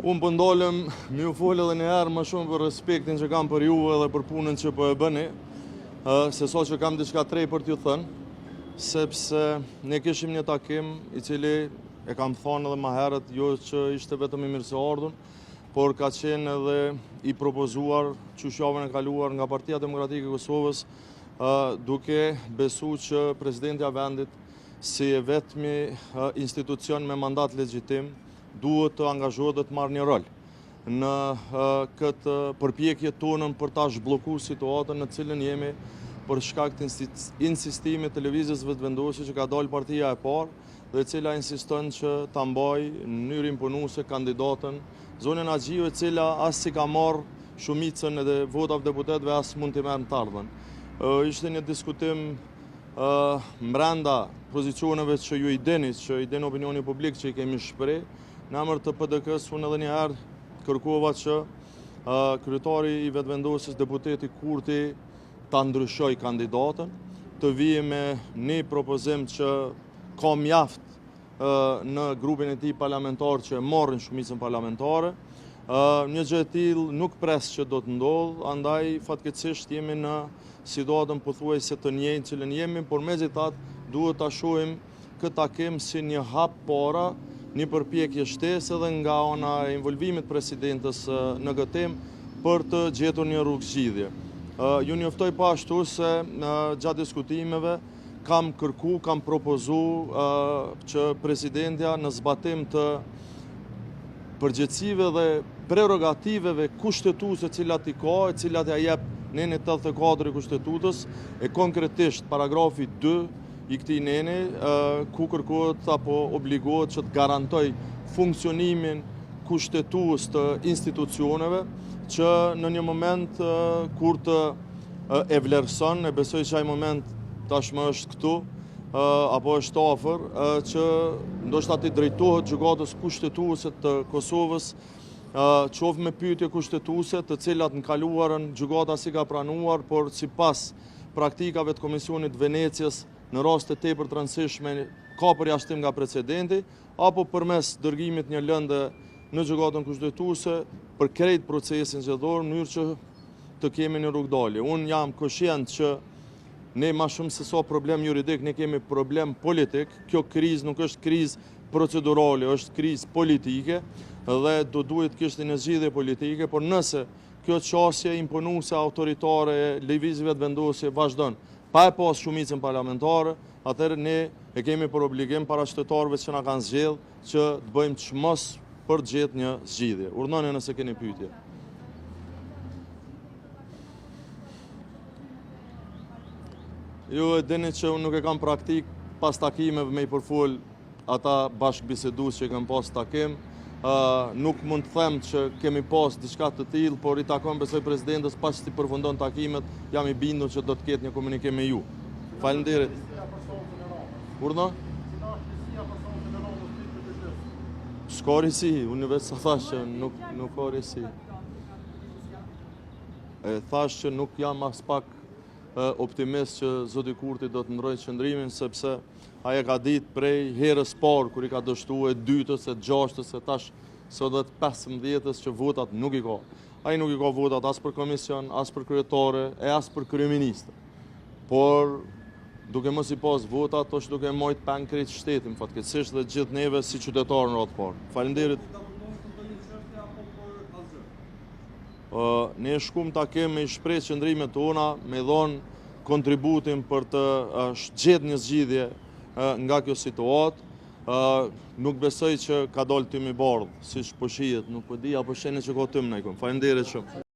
Unë pëndolem mi u folë edhe një herë më shumë për respektin që kam për ju edhe për punën që po e bëni, se so që kam diçka trej për t'ju thënë, sepse ne kishim një takim i cili e kam thonë edhe ma herët, jo që ishte vetëm i mirëseardhur, por ka qenë edhe i propozuar qyshjavën e kaluar nga Partia Demokratike e Kosovës, duke besu që presidentja vendit si e vetmi institucion me mandat legjitim duhet të angazhohet dhe të marrë një rol në këtë përpjekje tonën për ta zhblloku situatën në cilën jemi për shkak të insistimit të lëvizjes vetëvendosje që ka dalë partia e parë dhe cila insiston që ta mbajë në mënyrë imponuese kandidatën Zonën Axhiu, e cila as si ka marrë shumicën e votave deputetëve as mund t'i merë në të ardhmen. Ishte një diskutim mbrenda pozicioneve që ju i deni, që i den opinioni publik që i kemi shpreh. Në emër të PDK-s unë edhe një herë kërkova që kryetari i vetëvendosjes deputeti Kurti ta ndryshoj kandidatën, të vijë me një propozim që ka mjaft në grupin e tij parlamentar që e marrin shumicën parlamentare. Një gjë e tillë nuk pres që do të ndodhë, andaj fatkeqësisht jemi në situatën pothuajse të njëjtë cilën jemi, por megjithatë duhet ta shohim këtë takim si një hap para, një përpjekje shtesë edhe nga ana e involvimit presidentës në këtë temë për të gjetur një rrugë zgjidhje. Ju njoftoj pa ashtu se gjatë diskutimeve kam kërku, kam propozu që presidentja në zbatim të përgjegjësive dhe prerogativeve kushtetuese cilat i ka, e cilat ja jep neni 84 i kushtetutës, e konkretisht paragrafi 2 i këtij neni, ku kërkohet apo obligohet që të garantoj funksionimin kushtetues të institucioneve, që në një moment kur të e vlerëson, e besoj që ai moment tashmë është këtu, apo është afër, që ndoshta t'i drejtohet gjykatës kushtetuese të Kosovës, qoftë me pyetje kushtetuese, të cilat në kaluarën gjykata si ka pranuar, por sipas praktikave të Komisionit Venecias në raste tepër të rëndësishme ka përjashtim nga precedenti, apo përmes dërgimit një lëndë në gjykatën kushtetuese për krejt procesin zgjedhor, në mënyrë që të kemi një rrugdalje. Unë jam koshient që ne ma shumë se sa problem juridik, ne kemi problem politik. Kjo krizë nuk është krizë procedurale, është krizë politike dhe do duhet kishte një zgjidhje politike, por nëse kjo çështje imponuese autoritare e lëvizjeve vetëvendosje vazhdon pa e pas shumicën parlamentare, atëherë ne e kemi për obligim para qytetarëve që na kanë zgjedhur që të bëjmë çmos për të gjetur një zgjidhje. Urdhënoni nëse keni pyetje. Ju e dini që unë nuk e kam praktik pas takimeve me i përfol ata bashkëbisedues që kanë pas takim. Nuk mund të them që kemi pas diçka të tillë, por i takon besoj presidentës pas që i përfundon takimet, jam i bindur që do të ketë një komunikim me ju. Faleminderit. Urdhno? S'ka risi, unë vetë sa thash që nuk ka risi. Thash që nuk jam as pak optimist që zoti Kurti do të ndrojë qëndrimin, sepse ai e ka ditë prej herës parë kur i ka dështuar, e dytës, e gjashtës, e tash sot dhe të 15-ës që votat nuk i ka. Ai nuk i ka votat as për komision, as për kryetare, e as për kryeministër. Por duke mos i pas votat, është duke marrë peng krejt shtetin, fatkeqësisht dhe gjithë neve si qytetarë në radhë parë. Faleminderit. Ne shkum takim me i shpreh qëndrimet tona, me dhon kontributin për të gjetur një zgjidhje nga kjo situatë. Nuk besoj që ka dalë tymi bardhë, siç po shihet, nuk po di apo shene që ka tym në ikon. Faleminderit shumë.